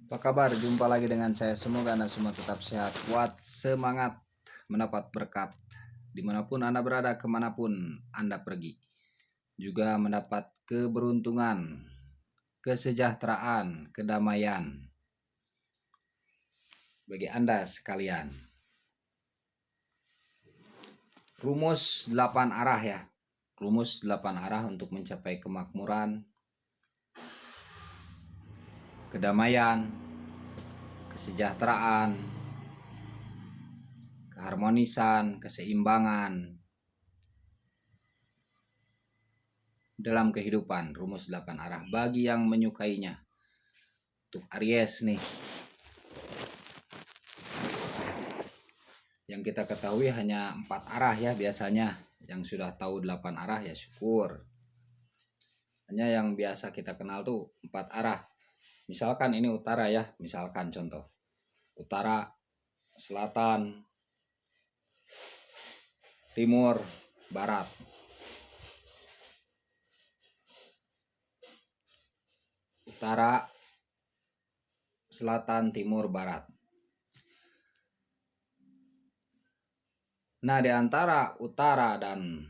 Apa kabar? Jumpa lagi dengan saya. Semoga Anda semua tetap sehat, kuat, semangat, mendapat berkat dimanapun Anda berada, kemanapun Anda pergi. Juga mendapat keberuntungan, kesejahteraan, kedamaian bagi Anda sekalian. Rumus 8 arah ya. Rumus 8 arah untuk mencapai kemakmuran, kedamaian, kesejahteraan, keharmonisan, keseimbangan dalam kehidupan. Rumus 8 arah bagi yang menyukainya. Untuk Aries nih, yang kita ketahui hanya 4 arah ya biasanya. Yang sudah tahu 8 arah ya syukur. Hanya yang biasa kita kenal tuh 4 arah. Misalkan ini utara ya, misalkan contoh utara, selatan, timur, barat. Utara, selatan, timur, barat. Nah, di antara utara dan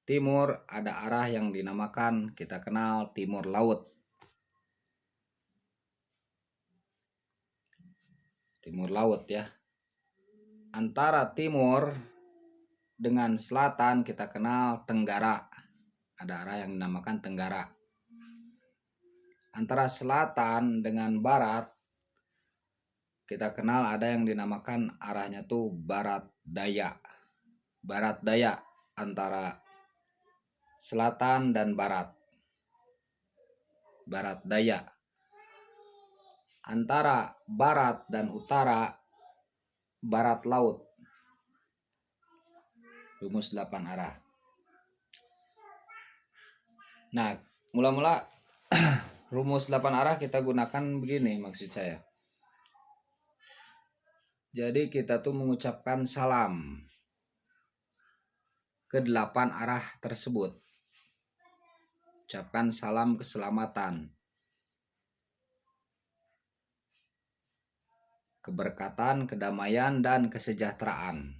timur ada arah yang dinamakan kita kenal timur laut. Timur laut ya. Antara timur dengan selatan kita kenal tenggara. Ada arah yang dinamakan tenggara. Antara selatan dengan barat kita kenal ada yang dinamakan arahnya tuh barat daya. Barat daya antara selatan dan barat. Barat daya. Antara barat dan utara barat laut. Rumus 8 arah. Nah, mula-mula rumus 8 arah kita gunakan begini maksud saya. Jadi kita tuh mengucapkan salam ke 8 arah tersebut. Ucapkan salam keselamatan, keberkatan, kedamaian, dan kesejahteraan.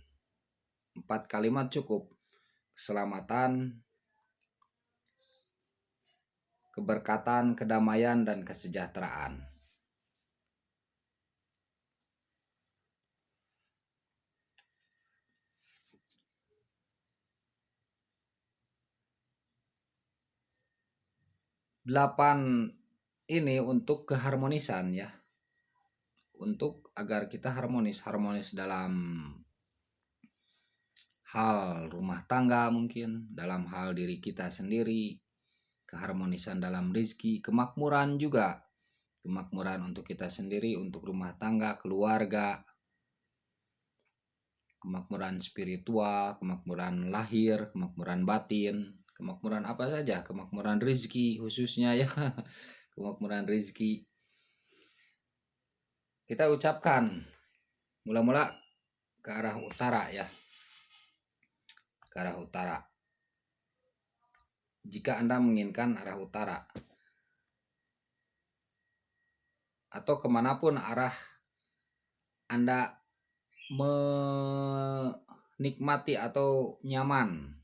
4 kalimat cukup. Keselamatan, keberkatan, kedamaian, dan kesejahteraan. Delapan ini untuk keharmonisan ya. Untuk agar kita harmonis dalam hal rumah tangga mungkin, dalam hal diri kita sendiri, keharmonisan dalam rezeki, kemakmuran juga. Kemakmuran untuk kita sendiri, untuk rumah tangga, keluarga, kemakmuran spiritual, kemakmuran lahir, kemakmuran batin, kemakmuran apa saja, kemakmuran rezeki khususnya ya. Kemakmuran rezeki kita ucapkan mula-mula ke arah utara ya. Ke arah utara. Jika Anda menginginkan arah utara atau kemanapun arah Anda menikmati atau nyaman.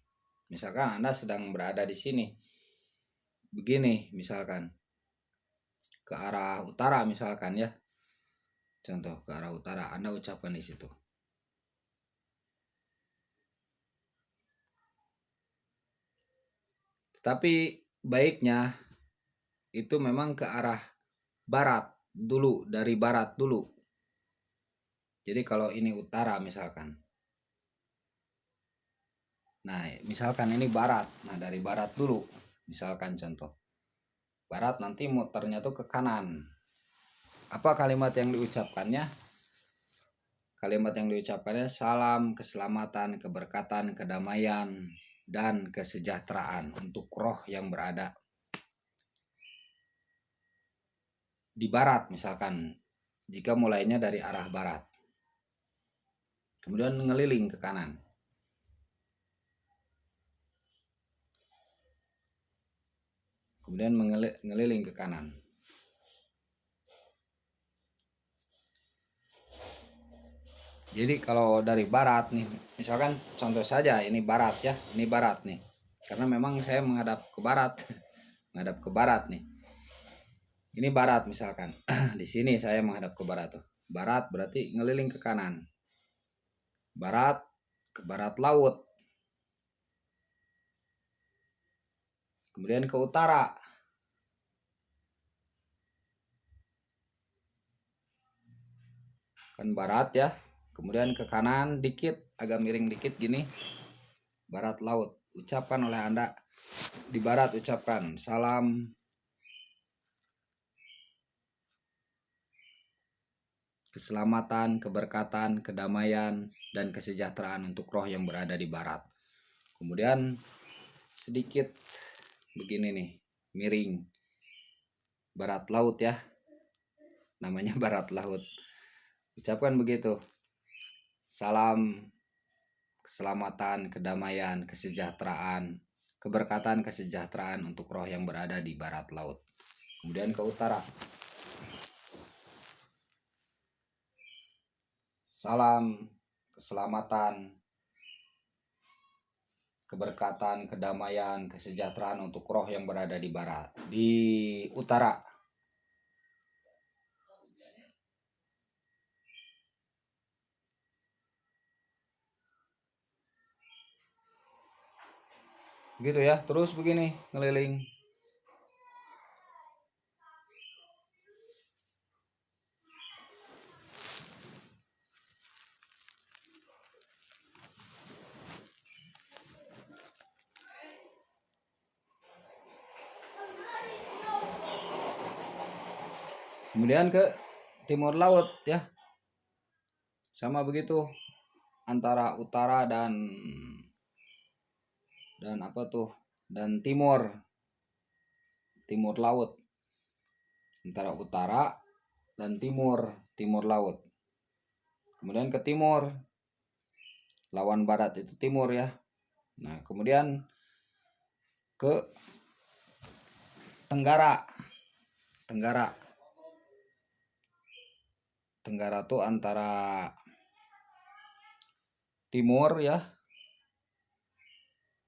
Misalkan Anda sedang berada di sini. Begini misalkan. Ke arah utara misalkan ya. Contoh ke arah utara Anda ucapkan di situ. Tapi baiknya itu memang ke arah barat dulu, dari barat dulu. Jadi kalau ini utara misalkan. Nah, misalkan ini barat. Nah, dari barat dulu. Misalkan contoh. Barat nanti muternya tuh ke kanan. Apa kalimat yang diucapkannya? Kalimat yang diucapkannya salam, keselamatan, keberkatan, kedamaian, dan kesejahteraan untuk roh yang berada di barat misalkan. Jika mulainya dari arah barat. Kemudian ngeliling ke kanan. Kemudian ngeliling ke kanan. Jadi kalau dari barat nih, misalkan contoh saja ini barat ya, ini barat nih. Karena memang saya menghadap ke barat, menghadap ke barat nih. Ini barat misalkan. Di sini saya menghadap ke barat tuh. Barat berarti ngeliling ke kanan. Barat ke barat laut. Kemudian ke utara. Kan barat ya. Kemudian ke kanan dikit, agak miring dikit gini. Barat laut. Ucapkan oleh Anda di barat, ucapkan salam keselamatan, keberkatan, kedamaian, dan kesejahteraan untuk roh yang berada di barat. Kemudian sedikit begini nih, miring. Barat laut ya. Namanya barat laut. Ucapkan begitu. Salam keselamatan, kedamaian, kesejahteraan, keberkatan, kesejahteraan untuk roh yang berada di barat laut. Kemudian ke utara. Salam keselamatan, keberkatan, kedamaian, kesejahteraan untuk roh yang berada di barat, di utara. Gitu ya, terus begini ngeliling. Kemudian ke timur laut ya. Sama begitu antara utara dan apa tuh? Dan timur laut. Antara utara dan timur laut. Kemudian ke timur. Lawan barat itu timur ya. Nah, kemudian ke tenggara. Tenggara tuh antara timur ya.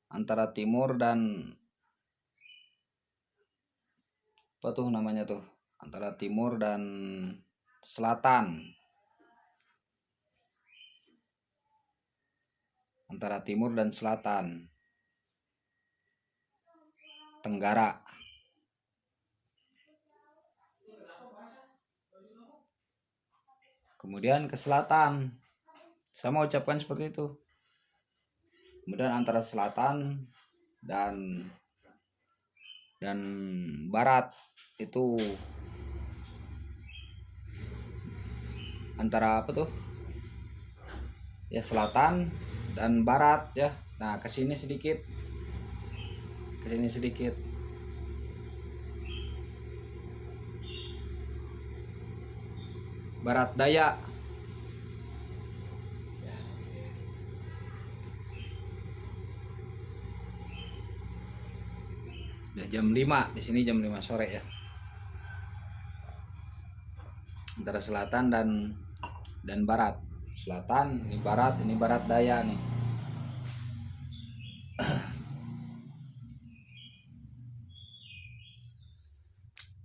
Antara timur dan apa tuh namanya tuh? Antara timur dan selatan. Antara timur dan selatan. Tenggara. Kemudian ke selatan. Sama ucapkan seperti itu. Kemudian antara selatan dan barat itu antara apa tuh? Ya selatan dan barat ya. Nah, ke sini sedikit. Barat daya. Udah jam 5, di sini jam 5 sore ya. Antara selatan dan barat. Selatan, ini barat daya nih.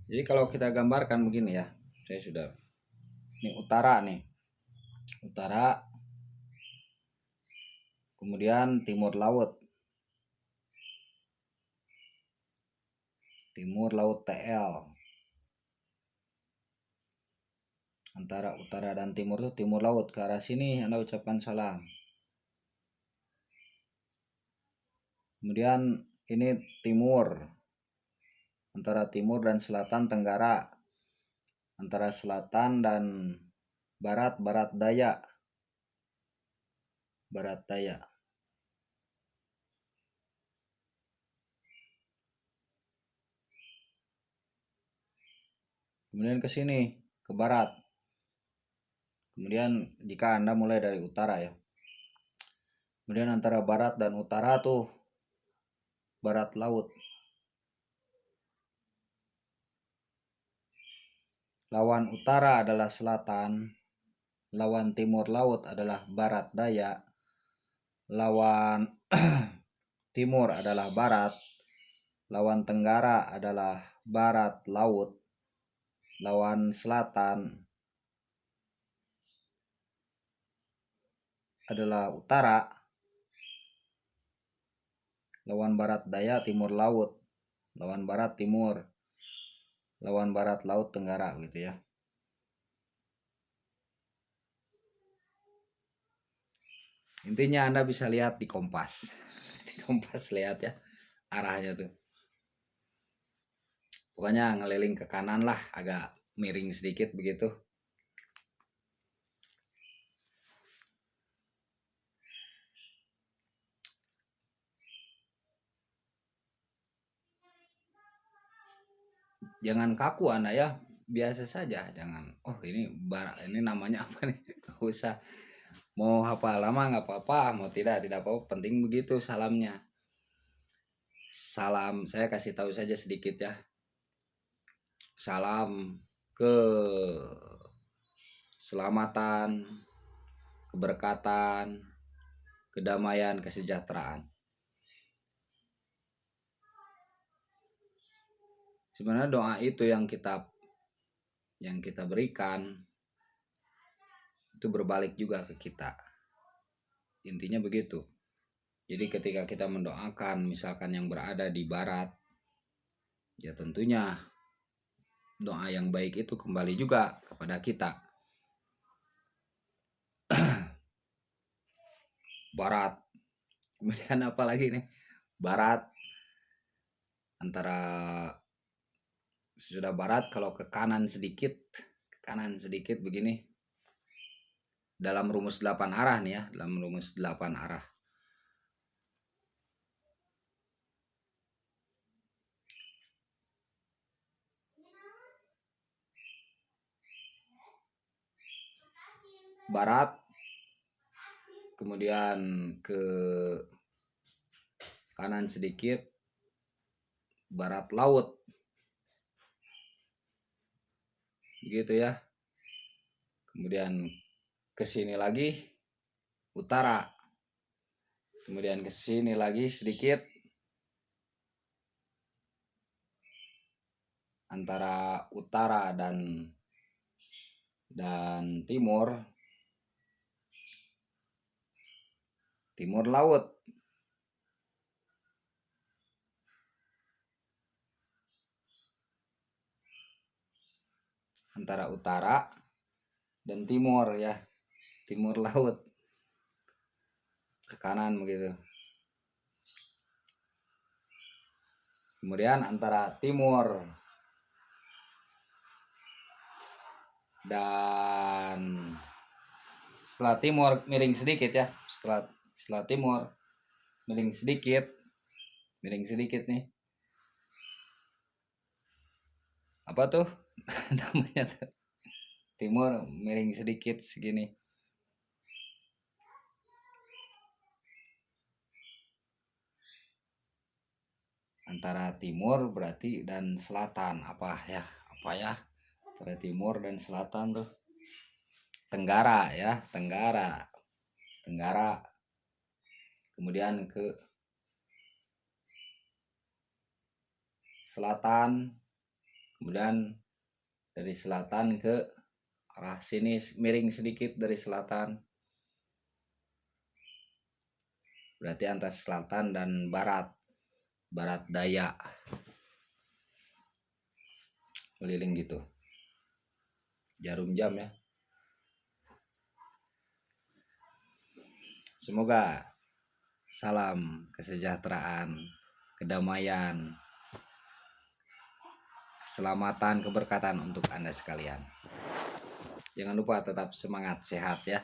Jadi kalau kita gambarkan begini ya. Saya sudah ini utara nih. Utara. Kemudian timur laut. Timur laut TL. Antara utara dan timur itu timur laut. Ke arah sini Anda ucapkan salam. Kemudian ini timur. Antara timur dan selatan tenggara. Antara selatan dan barat daya. Barat daya. Kemudian ke sini, ke barat. Kemudian jika Anda mulai dari utara ya. Kemudian antara barat dan utara tuh barat laut. Lawan utara adalah selatan lawan timur laut adalah barat daya, lawan timur adalah barat, lawan tenggara adalah barat laut, lawan selatan adalah utara, lawan barat daya timur laut, lawan barat timur, lawan barat laut tenggara gitu ya. Intinya Anda bisa lihat di kompas. Di kompas lihat ya arahnya tuh. Pokoknya ngeliling ke kanan lah, agak miring sedikit begitu. Jangan kaku Anda ya, biasa saja, jangan ini namanya apa nih. Gak usah, mau hafal lama nggak apa-apa, mau tidak apa-apa, penting begitu salamnya. Salam, saya kasih tahu saja sedikit ya. Salam keselamatan, keberkatan, kedamaian, kesejahteraan. Sebenarnya doa itu yang kita berikan itu berbalik juga ke kita. Intinya begitu. Jadi ketika kita mendoakan misalkan yang berada di barat, ya tentunya doa yang baik itu kembali juga kepada kita. Barat. Kemudian apa lagi nih? Barat. Antara sudah barat, kalau ke kanan sedikit begini. Dalam rumus 8 arah nih ya, dalam rumus 8 arah. Barat, kemudian ke kanan sedikit, barat laut, begitu ya. Kemudian ke sini lagi utara, kemudian ke sini lagi sedikit antara utara dan timur laut. Antara utara dan timur ya, timur laut, ke kanan begitu. Kemudian antara timur dan setelah timur miring sedikit ya, setelah timur miring sedikit nih, apa tuh namanya tuh, timur miring sedikit segini. Antara timur berarti dan selatan, apa ya antara timur dan selatan tuh tenggara ya, tenggara. Kemudian ke selatan, kemudian dari selatan ke arah sini miring sedikit dari selatan, berarti antara selatan dan barat daya, keliling gitu, jarum jam ya. Semoga salam kesejahteraan, kedamaian, keselamatan, keberkatan untuk Anda sekalian. Jangan lupa tetap semangat, sehat ya.